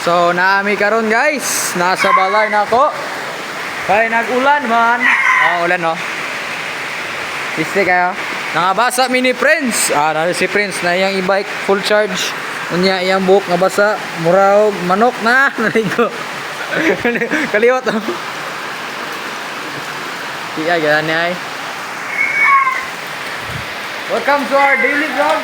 So naami karon guys, nasa balay na ako. Kaya nag-ulan man. Ulan no. Biste kayo. Nangabasa mini Prince. Nari si Prince na iyang e-bike full charge. Unya iyang buhok nga basa, murag manok na naligo. Kaliwat. Iya gani ay. Welcome to our daily vlog.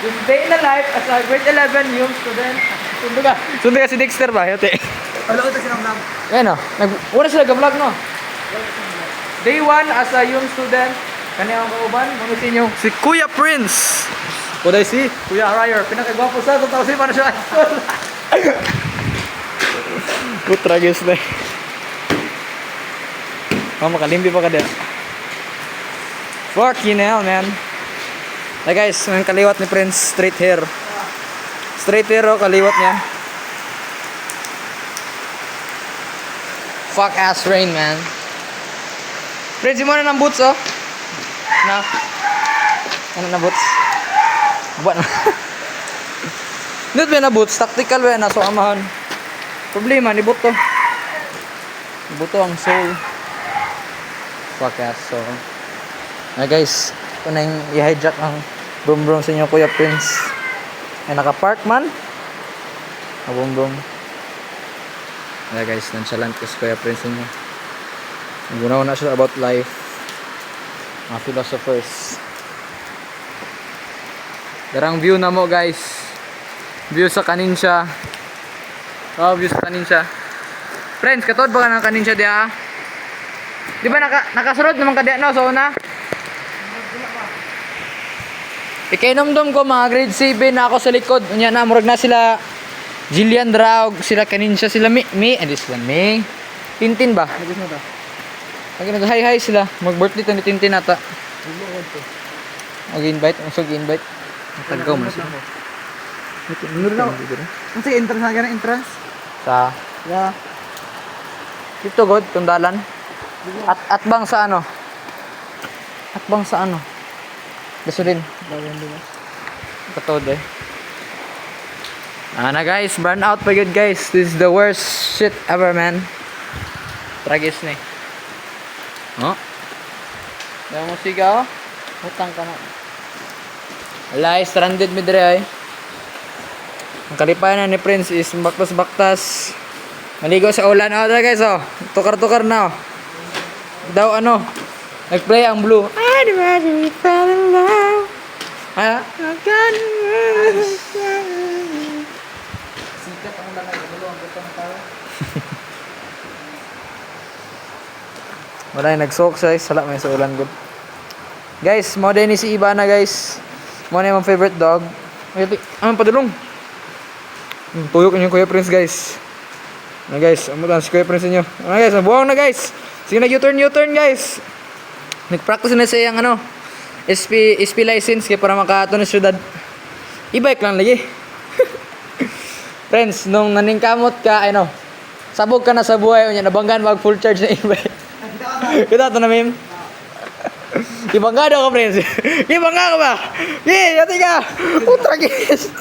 This day in the life as a grade 11 young student. Sundo ka si Dexter ba? Yote. Hello, ito sila vlog. Ayan o. Una sila ga-vlog no? Day 1 as a young student. Kanya ang kauban. Manusin nyo. Si Kuya Prince. Kuday si Kuya Ryer. Pinakagwapo sa ito. Tapos pa na siya. Putra guys na. Makalimbi pa ka din. Fucking hell man. Hey guys, may kaliwat ni Prince. Straight hair. Straight hair o kaliwat niya. Fuck ass rain man. Prince, mo na ng boots oh. Na. Ano na boots? Buwan na. Hindi ba na boots? Tactical ba na so amahan. Problema ni buto. Buto ang soul. Fuck ass so. Na guys, ito na yung i-hijack ang boom boom sa inyo Kuya Prince. Ay naka-park man. Boom boom. Kaya guys, nonchalant ko si Kuya Prince niya. Nagunaw na siya about life. Mga philosophers. Darang view na mo guys. View sa Kaninsya. View sa Kaninsya. Friends, katod ba ka ng Kaninsya diya? Di ba nakasurod naman ka diya no? So na? Ikinomdom ko mga grade 7 na ako sa likod. Unya na, murag na sila Jillian Draug, sila Kaninsya, sila sila May. Tintin ba? Nag-hi sila. Mag-birthday to ni Tintin ata. Mag-invite, mag-invite. Matagaw mo sila. Ang sige, entrance na gano'n, entrance? Sa? Yeah. Dito god, tundalan. At bang sa ano? At bang sa ano? Gasolin. Katod eh. Na guys, burn out pa good guys. This is the worst shit ever man. Tragis na eh. Oh. Yung musika oh. Utang ka na. Alay, stranded mi dire ay. Ang kalipayan na ni Prince is baktas-baktas. Maligo sa ulan oh guys oh. Tukar-tukar na oh. Daw ano. Nag-play ang blue. I'd rather we fell in love. Sikat ang lalay. Ang butang tao. Wala yung nag-soak siya. Sala may sa ulan good. Guys, mo din ni si Ibana guys. Mo na yung favorite dog. Ang padulong. Tuyok niyo Kuya Prince guys. Na guys, amutan si Kuya Prince niyo. Guys, buwang na guys. Sige na U-turn guys. Nag-practice na siya yung ano, SP license kaya para makato na syudad. E-bike lang lagi. Friends, nung naningkamot ka, ano, sabog ka na sa buhay, unya nabanggan mag full charge na e-bike. Kita to na meme. Ibangga daw ka, friends. Ibangga ka ba? Yati ka. Tragis.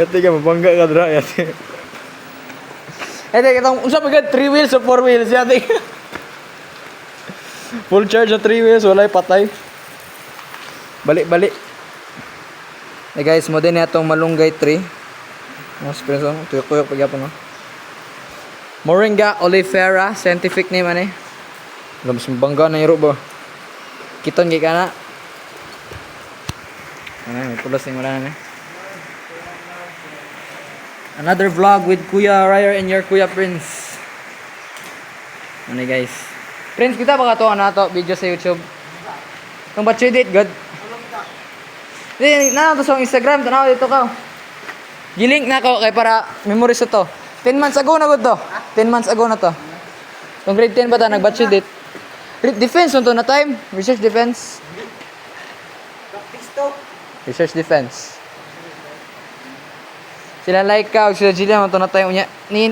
Yati ka, mabangga ka dra. Yati. Yati, itong, unsa pagkat 3 wheels o 4 wheels, yati. Full charge na 3 wheels, walay patay. Balik. Eh guys, mo din itong malunggay tree. Mas preso, tuyok-tuyok pagyapon no. Moringa oleifera, scientific name ani. Labas bangga na iro ba. Kiton gi kana. Ano, pulas ning wala na. Another vlog with Kuya Ryer and your Kuya Prince. Ano guys? Prince, kita ba ka to ano to video sa YouTube? Kung ba date good? Di na to sa Instagram tanaw dito ka. Gilink na ko kay para memories to. 10 months ago na gud to. 10 months ago na to. Kung grade 10 ba ta nag-batch date? Defense to na time. Research defense. Practice to. Research defense. Sila like ka sila Jillian to na time unya. Ni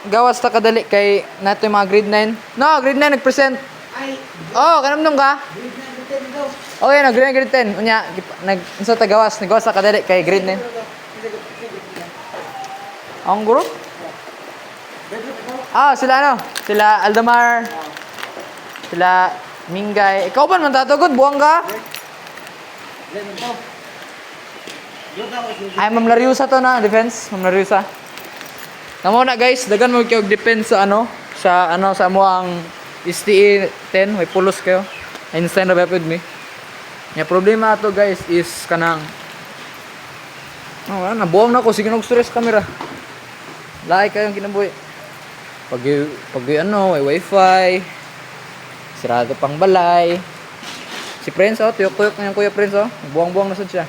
gawas ta kadali kay nato yung mga grade 9. No, grade 9 nag-present. Ay. Oh, kanamdom ka? Grade 9 daw. Okay, grade 10. Unya, nag sa tagawas, nagawas sa kadali kay grade 9. Ang group? Ah, sila ano? Sila Aldamar. Sila Mingay. Ikaw ba man tatagod? Buwang ka? Ay, Ma'am Lariusa to na, defense. Ma'am Lariusa. Namo na guys, dagan mo kayo defense sa ano, sa mo ang STE 10, may pulos kayo. Einstein na with me. Yung problema ato guys is kanang nabuang na ko, sige nag-stress camera. Lahi kayong kinabuhi. Pag may wifi, sirado pang balay. Si Prince, tuyok-tuyok na yung Kuya Prince, buang-buang na sad siya.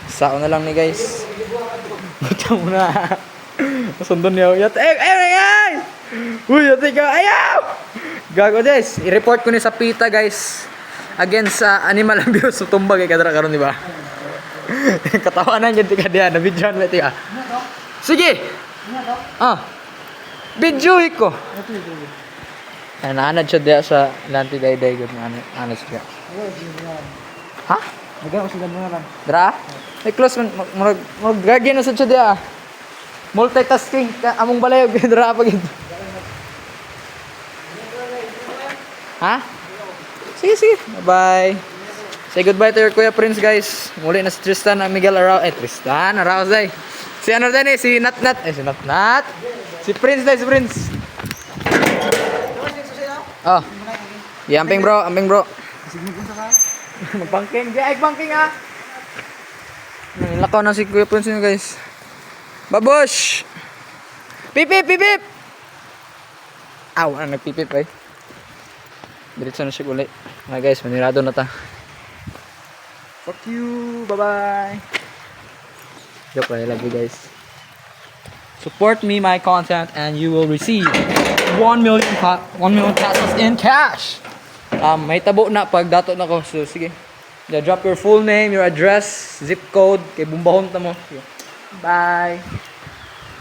Sao na lang ni guys. Buta mo na. Masundon niya. Ay! Uy, yati ka. Ayaw! Gago guys. I-report ko ni sa PITA guys. Against sa animal abuse. Tumbag kay kadra karon di ba? Katawanan yun tika diyan. Na-videoan mo tika. Sige! Video ko. Ay, naanad siya diya sa Lanti Dayday. Naanad siya. Ha? Nagano sila mga lang. Dra? Ay, close man. Mag-guardian na sa siya diya. Multitasking. Among balayog. Dra pa gito. Ha? Sige. Bye-bye. Say goodbye to your Kuya Prince, guys. Muli na si Tristan Miguel Arao. Tristan Arao, day. Si ano din si Nat. Si Nat. Si Prince, day. Si Prince. Oh. Amping bro. Magpangking. Di, banking ha. Nilakaw na si Kuya Prince nyo, guys. Babush! Pipip! Aw, nagpipip eh. Diretso na siya ulit. Mga guys, manirado na ta. Fuck you! Bye-bye! Joke lang, I love you guys. Support me, my content, and you will receive 1 million pesos in cash! May tabo na pag dato na ko. So, sige. Drop your full name, your address, zip code, kay bumbahon ta mo. Sige. Bye!